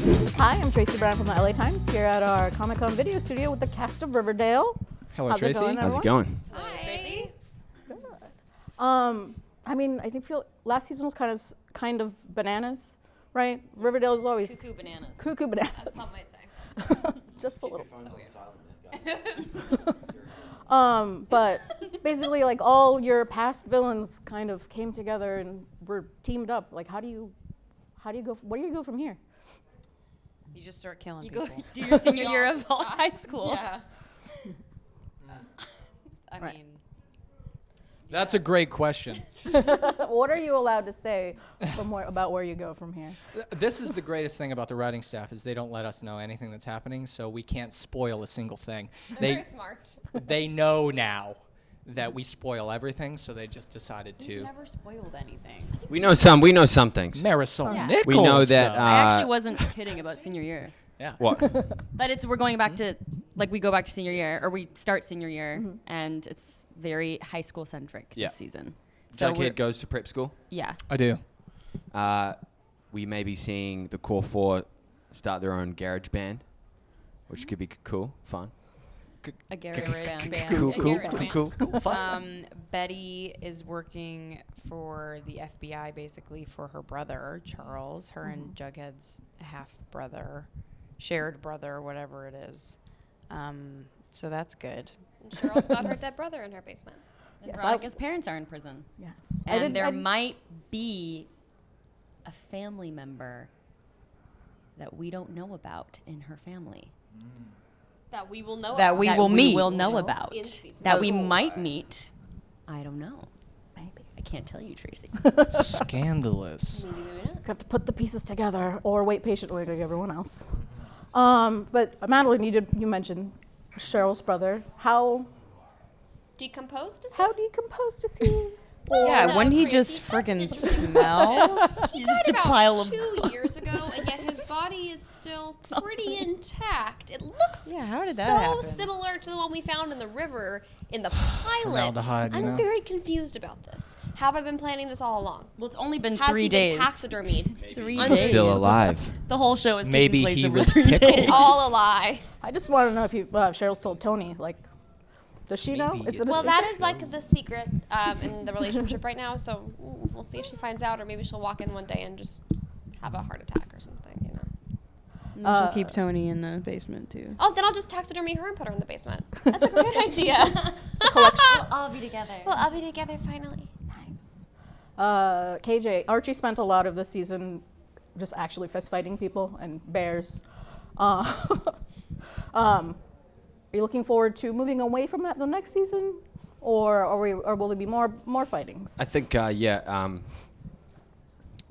Hi, I'm Tracy Brown from the LA Times here at our Comic-Con video studio with the cast of Riverdale. Hello, How's Tracy. it going, How's it everyone? going? Hi, Tracy. Good. I mean, I think last season was kind of bananas, right? Riverdale is always Cuckoo bananas. cuckoo bananas. As some might say. Just a little. So weird. But basically, like all your past villains kind of came together and were teamed up. Like, how do you go? Where do you go from here? You just start killing You people. go do your senior year of high school. Yeah. I Right. mean, That's a great question. What are you allowed to say about where you go from here? This is the greatest thing about the writing staff is they don't let us know anything that's happening, so we can't spoil a single thing. They're very smart. They know now that we spoil everything, so they just decided we've to. never spoiled anything. We know some things. Marisol Yeah. Nichols. We know that, though. I actually wasn't kidding about senior year. Yeah. What? But we're going back to, we go back to senior year, or we start senior year, and it's very high school centric Yeah. this season. So Jughead goes to prep school. yeah. I do. We may be seeing the Core 4 start their own garage band, which could be cool, fun. A garage band. Betty is working for the FBI, basically for her brother Charles, her and Jughead's half brother, shared brother, whatever it is. So that's good. And Cheryl's got her dead brother in her basement. And Yes, Veronica's parents are in prison. Yes. And there might be a family member that we don't know about in her family. That we will know That about. we that will we meet. will know about. In season That we 4. might meet. I don't know. Maybe. I can't tell you, Tracy. Scandalous. Just have to put the pieces together or wait patiently like everyone else. But Madelaine, you mentioned Cheryl's brother. How Decomposed is decomposed is he? Yeah, no, wouldn't he Tracy, just that's friggin' an interesting smell? He's just a about pile of 2 years ago, and yet his body is still pretty intact. It looks Yeah, how did that so happen? similar to the one we found in the river in the pilot. Formaldehyde, you I'm know? very confused about this. Have I been planning this all along? Well, it's only been Has 3 he days. been taxidermied? 3 He's days. Still alive. The whole show is Maybe taking place he over was 3 pickled. days. It's all a lie. I just want to know if Cheryl's told Tony. Like, does she know? Maybe Is it a Well, secret? that is like the secret in the relationship right now. So we'll see if she finds out, or maybe she'll walk in one day and just have a heart attack or something. You know. And she'll keep Tony in the basement too. Oh, then I'll just taxidermy her and put her in the basement. That's a great idea. It's a collection. We'll all be together. Well, I'll be together finally. Nice. KJ, Archie spent a lot of the season just actually fist fighting people and bears. Are you looking forward to moving away from that the next season, or will there be more fightings? I think,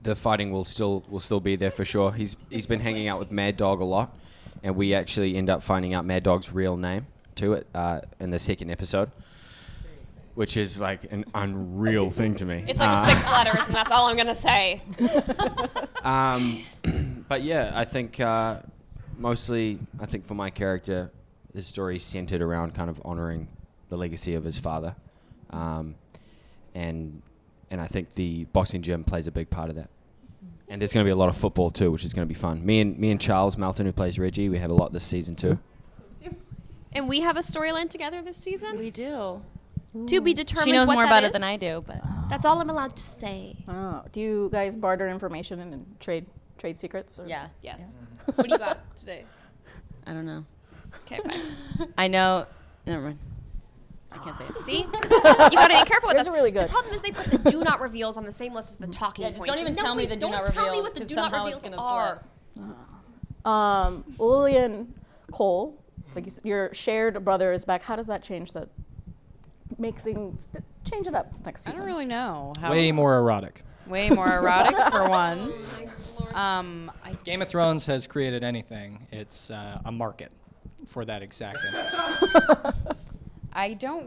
the fighting will still be there for sure. He's been hanging out with Mad Dog a lot, and we actually end up finding out Mad Dog's real name too in the second episode, which is like an unreal thing to me. It's like 6 letters, and that's all I'm gonna say. But yeah, I think mostly, for my character, the story is centered around kind of honoring the legacy of his father, and I think the boxing gym plays a big part of that. And there's going to be a lot of football too, which is going to be fun. Me and Charles Melton, who plays Reggie, we have a lot this season too. And we have a storyline together this season. We do. To be determined. She knows what more that about is. it than I do, but That's all I'm allowed to say. Oh, do you guys barter information and trade secrets? Or? yeah, Yes. What do you got today? I don't know. Okay, bye. I know. Never mind. I can't say it. See? You gotta be careful with Yours this. are really good. The problem is they put the do not reveals on the same list as the talking Yeah, points. just don't even No, tell me wait, the do don't not tell me reveals, what the 'cause do not somehow it's reveals gonna are. slip. Lillian Cole, like you said, your shared brother is back. How does that change that? Change it up next I season. don't really know. How Way more erotic. Way more erotic for one. Game of Thrones has created anything. It's a market for that exact interest.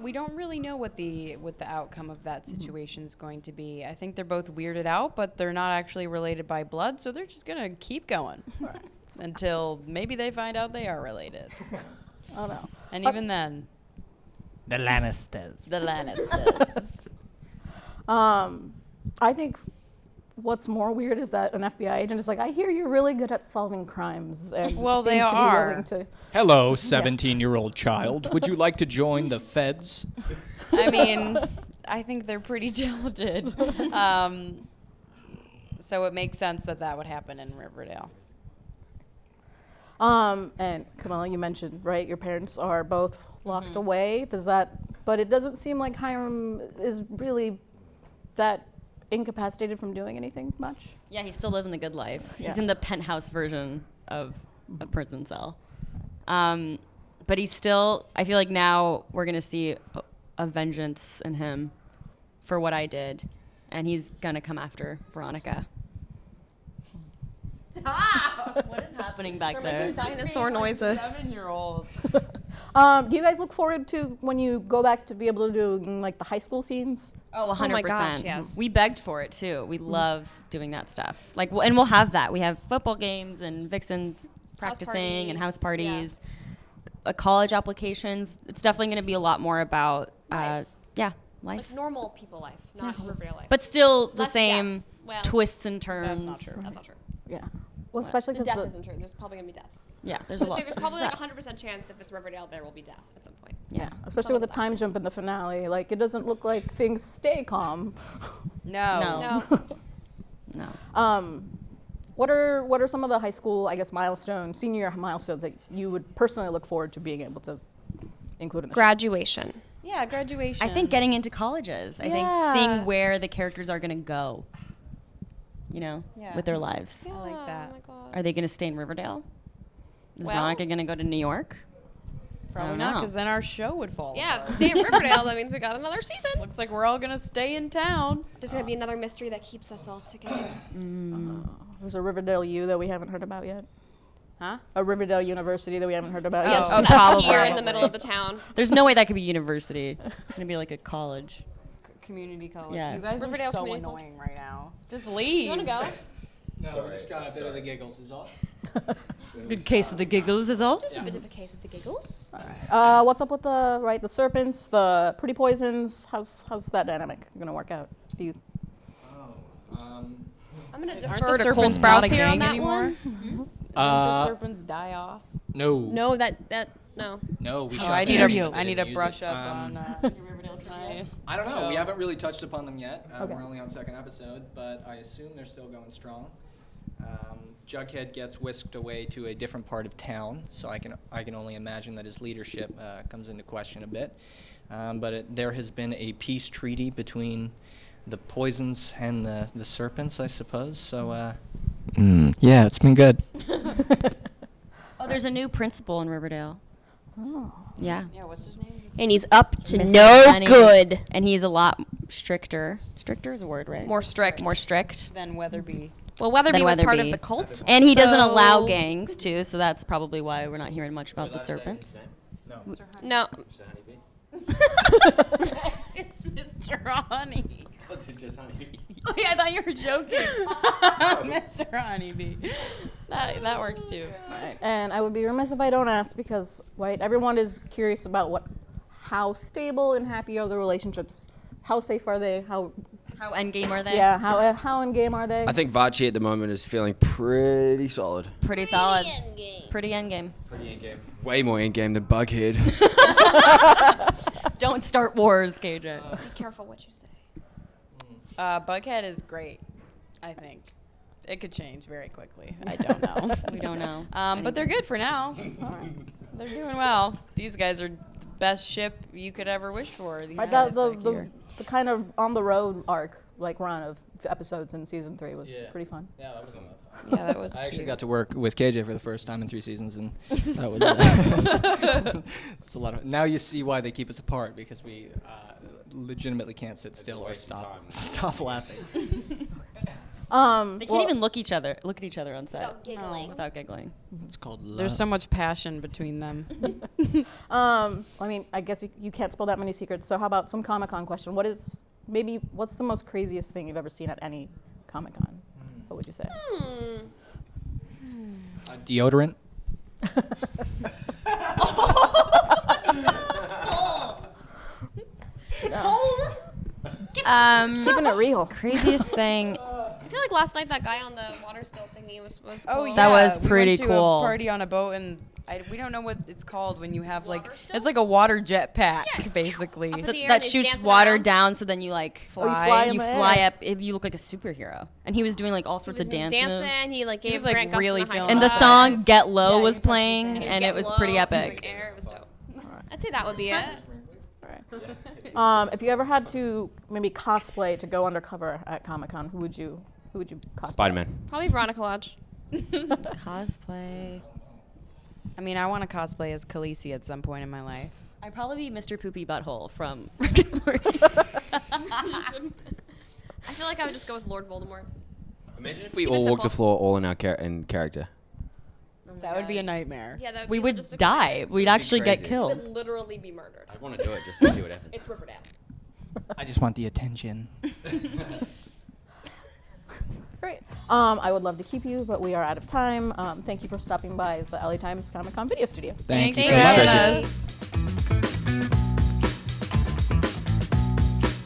We don't really know what the outcome of that situation is going to be. I think they're both weirded out, but they're not actually related by blood, so they're just gonna keep going until maybe they find out they are related. Oh no. And even then, The Lannisters. the Lannisters. I think what's more weird is that an FBI agent is like, I hear you're really good at solving crimes. And Well, they seems to be are. willing to. Hello, 17-year-old child. Would you like to join the feds? I mean, I think they're pretty talented. So it makes sense that that would happen in Riverdale. And Camila, you mentioned, right, your parents are both locked away. But it doesn't seem like Hiram is really that incapacitated from doing anything much. Yeah, he's still living the good life. Yeah. He's in the penthouse version of a prison cell. But he's still, I feel like now we're going to see a vengeance in him for what I did. And he's going to come after Veronica. Stop! What is happening back there? Dinosaur noises. 7-year-old. Do you guys look forward to when you go back to be able to do like the high school scenes? Oh, 100%. Oh my gosh, yes. We begged for it too. We love doing that stuff. Like, and we'll have that. We have football games and Vixens practicing and house parties, parties, college applications. It's definitely going to be a lot more about, Life. life. Like normal people life, not Riverdale life. But still the Less same death. Well, twists and turns. not true. That's not true. Yeah. Well, especially The death because isn't true. There's probably gonna be death. Yeah, there's I a was lot. gonna say, there's probably like 100% chance if it's Riverdale, there will be death at some point. Yeah. especially with the time jump in the finale, like it doesn't look like things stay calm. No. No. No. What are some of the high school, I guess, milestones, senior year milestones that you would personally look forward to being able to include in the show? Graduation. Yeah, graduation. I think getting into colleges. I think Yeah. seeing where the characters are going to go, Yeah. with their lives. I like that. Oh my god. Are they going to stay in Riverdale? Is Well- Veronica going to go to New York? Probably don't not, know. because then our show would fall. Yeah, apart. stay at Riverdale. That means we got another season. Looks like we're all gonna stay in town. There's gonna be another mystery that keeps us all together. There's a Riverdale U that we haven't heard about yet. Huh? A Riverdale University that we haven't heard about Yeah, yet. just Oh, gonna probably. appear in the middle of the town. There's no way that could be university. It's going to be like a college. Community college. Yeah. You guys Riverdale are so Community College. annoying right now. Just leave. You wanna go? No, we just got a bit of the giggles is all. Good case of the giggles is all. Just a bit of a case of the giggles. What's up with the serpents, the pretty poisons? How's that dynamic gonna work out? Do you? I'm gonna Aren't defer the to Cole serpents not Sprouse a here on gang that anymore? one. the serpents die off. No. No, no. No, we Oh, shot I them. need They a I need a didn't use brush it. up on my I don't know. We show. haven't really touched upon them yet. Okay. We're only on second episode, but I assume they're still going strong. Jughead gets whisked away to a different part of town, so I can only imagine that his leadership comes into question a bit. But there has been a peace treaty between the poisons and the serpents, I suppose. So yeah, it's been good. Oh, there's a new principal in Riverdale. Oh. Yeah. Yeah, what's his name? And he's up to Mr. no Funny. good. And he's a lot stricter. Stricter is a word, right? More strict. More strict. Then Weatherby. Well, Weatherby Than was part Weatherby. of the cult. And he doesn't allow so- gangs, too, so that's probably why we're not hearing much about the serpents. No. It's Mr. Honey. Oh, yeah, I thought you were joking. Mr. Honeybee. That works, too. And I would be remiss if I don't ask because, right, everyone is curious about how stable and happy are the relationships? How safe are they? How endgame are they? Yeah, how in game are they? I think Vachi at the moment is feeling pretty solid. Pretty solid. Pretty endgame. Pretty in game. Way more in game than Bughead. Don't start wars, KJ. Be careful what you say. Bughead is great, I think. It could change very quickly. I don't know. We don't know. But they're good for now. They're doing well. These guys are the best ship you could ever wish for. These Right, guys the, back the, here. the kind of on the road arc, like run of episodes in season 3 was pretty fun. Yeah, that was enough. Yeah, that was I actually cute. got to work with KJ for the first time in 3 seasons, and that was it's a lot of. Now you see why they keep us apart, because we legitimately can't sit still or stop laughing. They can't even look at each other on set Without giggling. without giggling. It's called love. There's so much passion between them. I mean, I guess you can't spill that many secrets. So how about some Comic-Con question? What's the most craziest thing you've ever seen at any Comic-Con? What would you say? Deodorant. Keeping it real. Craziest thing. I feel like last night that guy on the water still thingy was Oh cool. yeah, That was we pretty went to cool. A party on a boat, and we don't know what it's called when you have like Water still? it's like a water jetpack basically. Up in the air That and he's shoots dancing water around. down, so then you like Oh, you fly in you the fly air. up. You look like a superhero. And he was doing like all He sorts was of dance dancing. moves. He like gave was, like, Grant Gustin really a high feeling And the Five. song "Get Low" Yeah, was he kept playing, singing. and Get it was low, pretty in the epic. air. It was dope. I'd say that would be it. If you ever had to maybe cosplay to go undercover at Comic-Con, who would you cosplay? Spider-Man. Probably Veronica Lodge. Cosplay. I mean, I want to cosplay as Khaleesi at some point in my life. I'd probably be Mr. Poopy Butthole from Rick and Morty. I feel like I would just go with Lord Voldemort. Imagine if we Keep it all walked the simple. floor all in our in character. That would be a nightmare. Yeah, that We be would logistically- die. We'd actually get crazy. We killed. would literally be murdered. I'd want to do it just to see what happens. It's Riverdale. I just want the attention. Great. I would love to keep you, but we are out of time. Thank you for stopping by the LA Times Comic-Con video studio. Thank you Thanks so for much. having us.